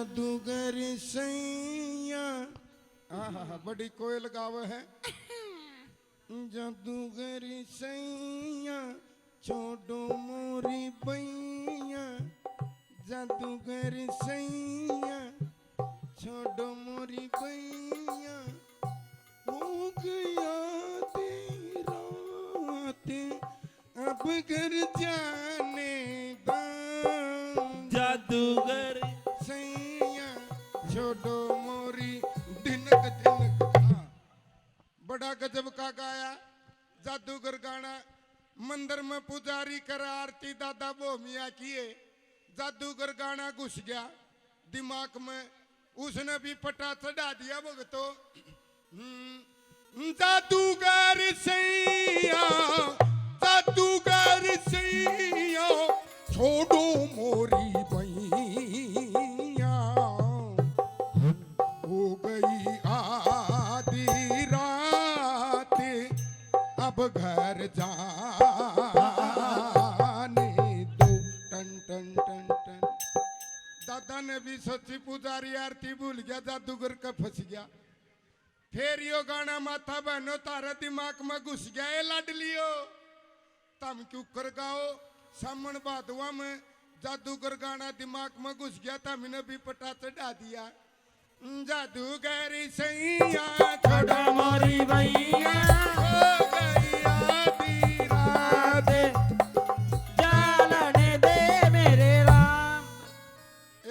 जादूगर सैया बड़ी कोयल गाव है। जादूगर सैया छोड़ो मोरी बैया, जादूगर सैया छोड़ो मोरी बैया, हो गया तेरा अब घर जाने दा, जादूगर सैया छोड़ो मोरी दिनक दिनक। बड़ा गजब का गाया जादूगर गाना। मंदिर में पुजारी कर आरती दादा बोमिया किए, जादूगर गाना घुस गया दिमाग में, उसने भी पटा चढ़ा दिया भगतो। जादूगर सैया, जादूगर सैया छोड़ो मोरी बैया, हो गई आधी रात अब घर जाने दो। टन टन टन टन। दादा ने भी सच्ची पुजारी आरती भूल गया, जादूगर का फंस गया। फिर यो गाना माथा बहनो तारा दिमाग में घुस गया। ए लाडलियो तम क्यों कर गाओ सामन बादुआ में, जादूगर गाना दिमाग में घुस गया था, मैंने भी पटा चढ़ा दिया। जादूगर सैया छोड़ो मोरी बैया, हो गई आधी रात जालने दे मेरे राम।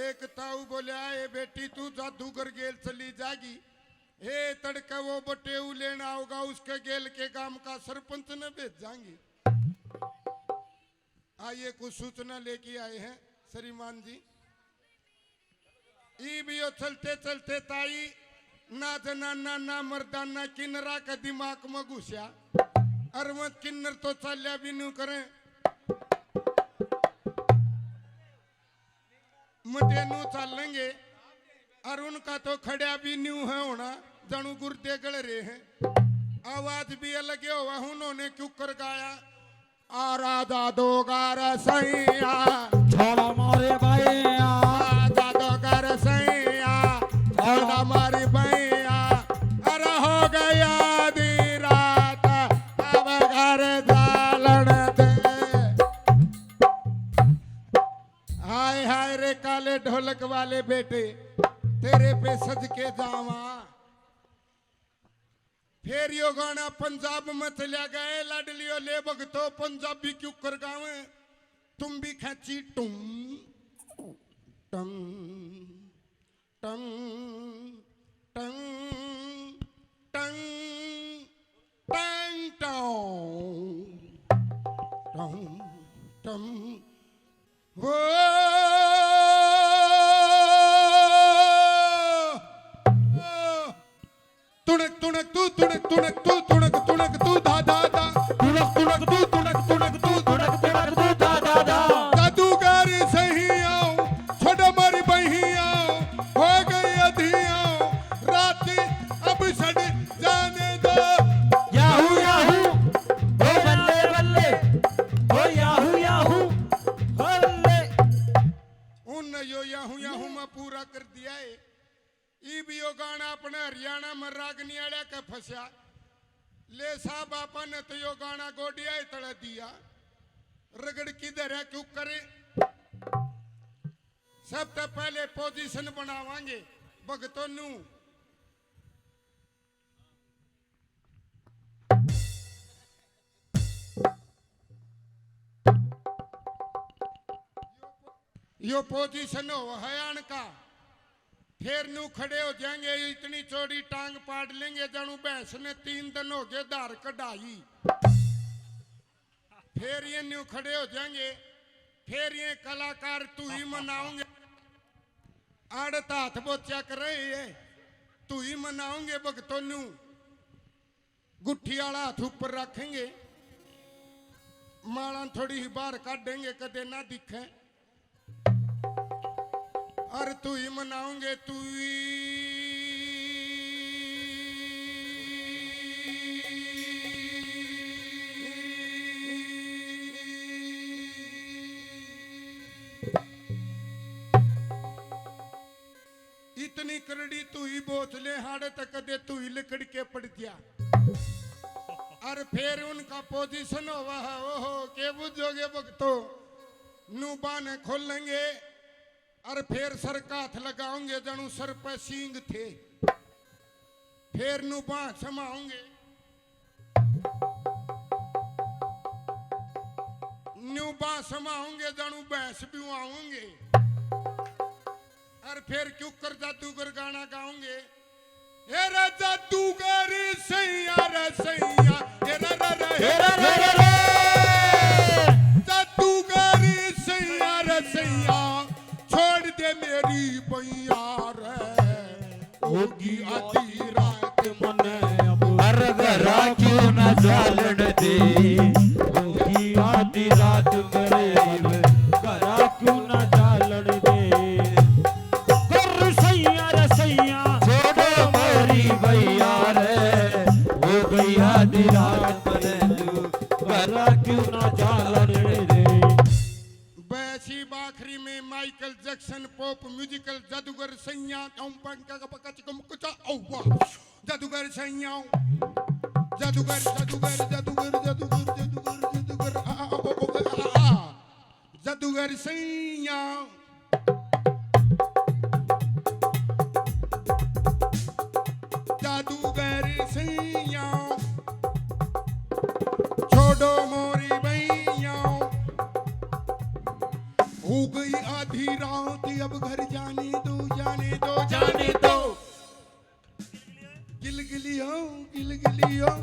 एक ताऊ बोलिया ए बेटी तू जादूगर गेल चली जागी, हे तड़के वो बटेऊ लेना होगा, उसके गेल के काम का सरपंच ने भेजांगी। आइए कुछ सूचना लेके आए हैं श्रीमान जी। ई भी चलते चलते ताई ना जनाना ना मर्दाना किन्नरा का दिमाग में घुसया, अरवत किन्नर तो चाल्या भी नहीं करें, मटेनू चलेंगे और उनका तो खड़ा भी न्यू है होना, जानू गुर्दे गड़ रहे हैं। आवाज भी अलग हुआ, उन्होंने क्यों कर गाया। आराधा दो गार सैया छोड़ो मोरे भैया, आराधा दो गार सैया छोड़ो मोरी भैया, अरे हो गया आधी रात अब घर जालन दे। हाय हाय रे काले ढोलक वाले बेटे तेरे पे सज के जावा। फिर यो गाना पंजाब में चलिया गए, लाडलियो ले भगतो पंजाबी क्यों कर गावे, तुम भी खेची टुम टम टम टम टम टम टम टम वो तुणक तुणक तू तुणक तुणक तू तुणक तुणक तू धा धा धा, तुड़क तुड़क तू तुड़क तुड़क तू तुड़क तुड़क तू दा दा दा। जादूगर सैया छोड़ो मोरी बैया, हो गई अधिया रात अब सड़ जाने दो। याहू याहू ओ बल्ले बल्ले, ओ याहू याहू बल्ले। उन यो याहू याहू में पूरा कर दिया है। ई भी यो गाना अपने हरियाणा में रागनी आड़ा का फंसा, ले साहब आपा ने तो यो गाना गोडिया ही तड़ा दिया, रगड़ किधर है क्यों करे। सबसे पहले पोजीशन बनावांगे भगतों नू। यो पोजीशन हो हयान का, फिर नू खड़े हो जाएंगे, इतनी चौड़ी टांग पाड़ लेंगे जानू भैंस ने 3 दिन हो गए धार कढ़ाई। फिर ये न्यू खड़े हो जाएंगे, फिर ये कलाकार तू ही मनाओगे, आड़त हाथ बोचा कर रहे है तू ही मनाओगे भगतों नू। गुट्ठी वाला हाथ ऊपर रखेंगे, माला थोड़ी ही बाहर काटेंगे कदे ना दिखे, और तू ही मनाओगे तू ही। इतनी करड़ी तू ही बोतले हाड़े तक दे तू ही लिकड़ के पड़ गया। और फिर उनका पोजीशन हुआ है ओहो के बुझोगे भक्तो नू बाने खोलेंगे और फिर सर का हाथ लगाओगे जनू सर पे सींग थे फिर नू बाह समाओगे न्यू बाह समाओगे जनू भैंस भी आऊंगे और फिर क्यों कर जादूगर गाना गाओगे हे रे जादूगर सैया रे सैया हे रे रे रे जादूगर सैया रे सैया छोड़ दे मेरी बैया रे होगी आधी रात मने अब हर घरा क्यों न जालन दे होगी आधी रात मेरे घरा क्यों न जालन दे कर सैया रे सैया छोड़ो मोरी भैया रे हो गई आधी रात मेरे घरा क्यों न जालन दे। बैसी बाखरी में माइकल जैक्सन पॉप म्यूजिकल जादूगर सैया जादूगर सैया जादूगर जादूगर जादूगर जादूगर जादूगर जादूगर जादूगर सैया जादूगर सैया छोड़ो मोरी भैया हो गई आधी रात अब घर जाने दो जाने दो जाने दो गिलगिली हो